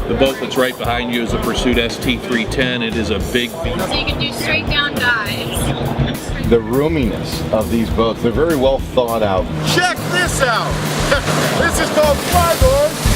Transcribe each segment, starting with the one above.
The boat that's right behind you is a Pursuit ST310. It is a big beast. So you can do straight down dives. The roominess of these boats, they're very well thought out. Check this out! This is called Flyboard.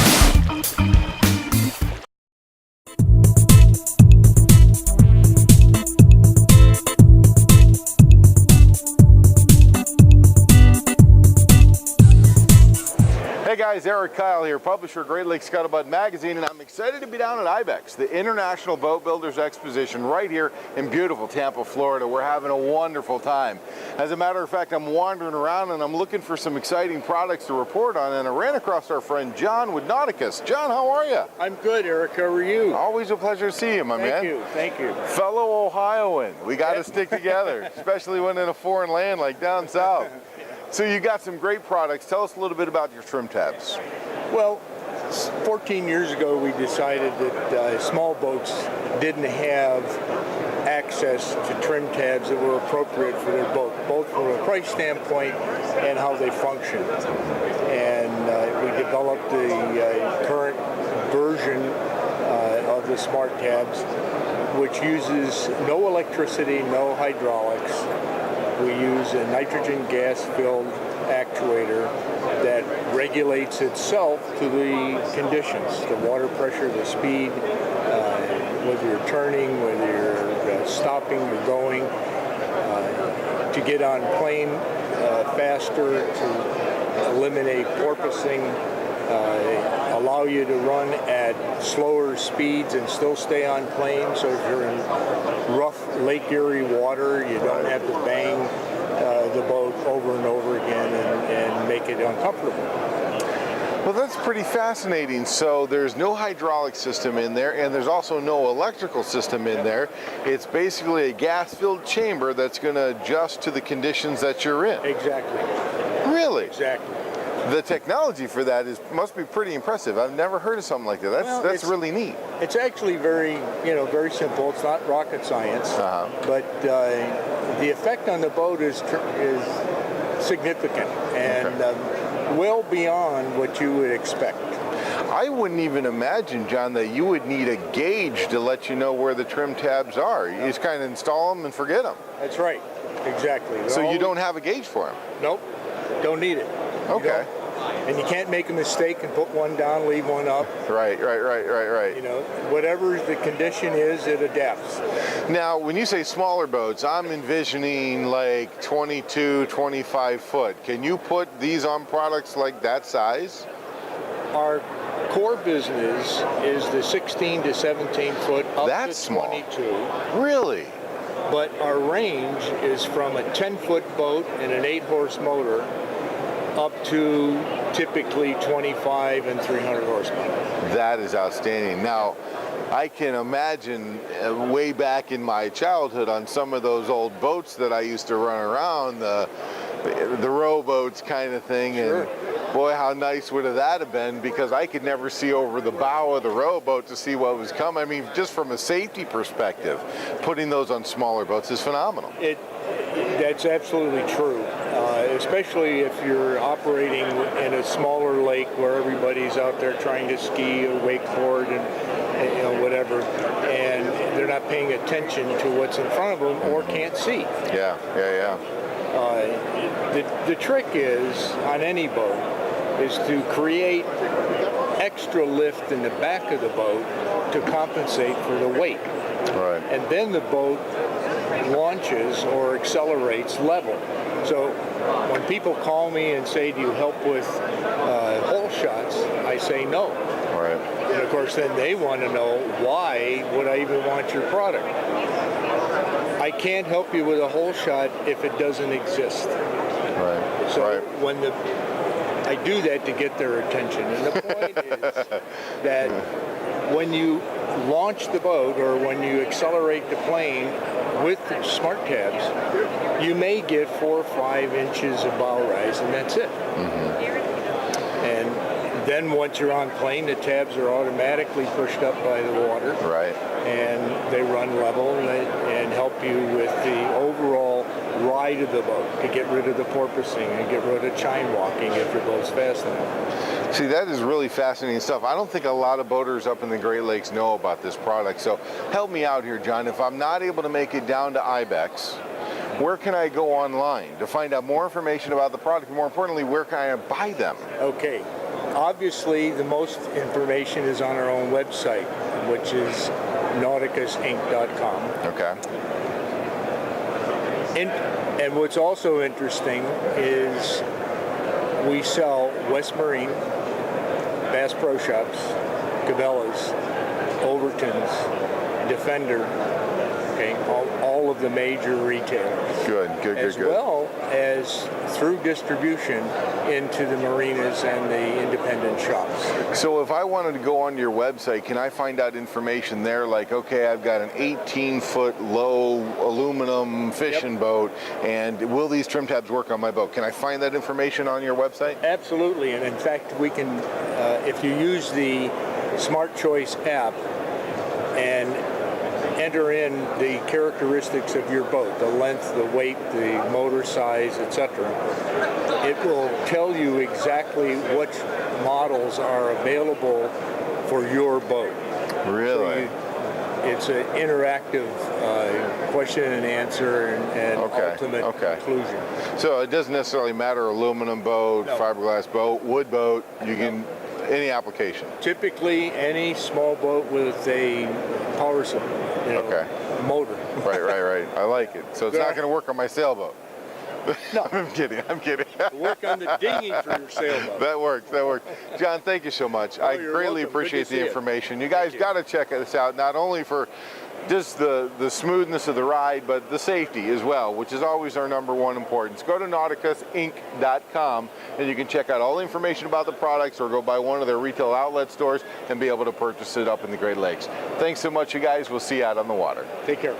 Hey guys, Erik Kyle here, publisher of Great Lakes Scuttlebutt magazine, and I'm excited to be down at IBEX, the International Boat Builders Exposition, right here in beautiful Tampa, Florida. We're having a wonderful time. As a matter of fact, I'm wandering around and I'm looking for some exciting products to report on, and I ran across our friend John with Nauticus. John, how are you? I'm good, Erik. How are you? Always a pleasure to see you, my man. Thank you. Fellow Ohioan, we got to stick together, especially when in a foreign land like down south. So you got some great products. Tell us a little bit about your trim tabs. Well, 14 years ago we decided that small boats didn't have access to trim tabs that were appropriate for their boat, both from a price standpoint and how they function. And we developed the current version of the smart tabs, which uses no electricity, no hydraulics. We use a nitrogen gas-filled actuator that regulates itself to the conditions, the water pressure, the speed, whether you're turning, whether you're stopping or going, to get on plane faster, to eliminate porpoising, allow you to run at slower speeds and still stay on plane. So if you're in rough Lake Erie water, you don't have to bang the boat over and over again and make it uncomfortable. Well, that's pretty fascinating. So there's no hydraulic system in there, and there's also no electrical system in there. It's basically a gas-filled chamber that's going to adjust to the conditions that you're in. Exactly. Really? Exactly. The technology for that must be pretty impressive. I've never heard of something like that. That's really neat. It's actually very simple. It's not rocket science, but the effect on the boat is significant and well beyond what you would expect. I wouldn't even imagine, John, that you would need a gauge to let you know where the trim tabs are. You just kind of install them and forget them. That's right. Exactly. So you don't have a gauge for them? Nope. Don't need it. Okay. And you can't make a mistake and put one down, leave one up. Right. You know, whatever the condition is, it adapts. Now, when you say smaller boats, I'm envisioning like 22, 25 foot. Can you put these on products like that size? Our core business is the 16 to 17 foot up That's to 22. Small. Really? But our range is from a 10-foot boat and an 8-horse motor up to typically 25 and 300 horsepower. That is outstanding. Now, I can imagine way back in my childhood on some of those old boats that I used to run around, the rowboats kind of thing. Sure. And boy, how nice would that have been, because I could never see over the bow of the rowboat to see what was coming. I mean, just from a safety perspective, putting those on smaller boats is phenomenal. That's absolutely true, especially if you're operating in a smaller lake where everybody's out there trying to ski or wakeboard and whatever, and they're not paying attention to what's in front of them or can't see. Yeah. The trick is, on any boat, is to create extra lift in the back of the boat to compensate for the weight. Right. And then the boat launches or accelerates level. So when people call me and say, do you help with hole shots, I say no. Right. And of course then they want to know, why would I even want your product? I can't help you with a hole shot if it doesn't exist. Right. So when I do that to get their attention. And the point is that when you launch the boat or when you accelerate the plane with the smart tabs, you may get 4 or 5 inches of bow rise, and that's it. And then once you're on plane, the tabs are automatically pushed up by the water. Right. And they run level and help you with the overall ride of the boat, to get rid of the porpoising and get rid of chine walking if your boat's fast enough. See, that is really fascinating stuff. I don't think a lot of boaters up in the Great Lakes know about this product. So help me out here, John. If I'm not able to make it down to IBEX, where can I go online to find out more information about the product? More importantly, where can I buy them? Okay. Obviously, the most information is on our own website, which is nauticusinc.com. Okay. And what's also interesting is we sell West Marine, Bass Pro Shops, Cabela's, Overton's, Defender, okay, all of the major retailers. Good. As well as through distribution into the marinas and the independent shops. So if I wanted to go on your website, can I find out information there like, okay, I've got an 18-foot low aluminum fishing boat, and will these trim tabs work on my boat? Can I find that information on your website? Absolutely, and in fact, we can, if you use the Smart Choice app and enter in the characteristics of your boat, the length, the weight, the motor size, etc. It will tell you exactly which models are available for your boat. Really? So it's an interactive question and answer and ultimate conclusion. So it doesn't necessarily matter aluminum boat, fiberglass boat, wood boat, you can, any application. Typically any small boat with a power motor. Right. I like it. So it's not going to work on my sailboat. No. I'm kidding. Work on the dinghy for your sailboat. That works. John, thank you so much. I greatly appreciate the information. You guys got to check this out, not only for just the smoothness of the ride, but the safety as well, which is always our #1 importance. Go to nauticusinc.com and you can check out all the information about the products, or go by one of their retail outlet stores and be able to purchase it up in the Great Lakes. Thanks so much, you guys. We'll see you out on the water. Take care.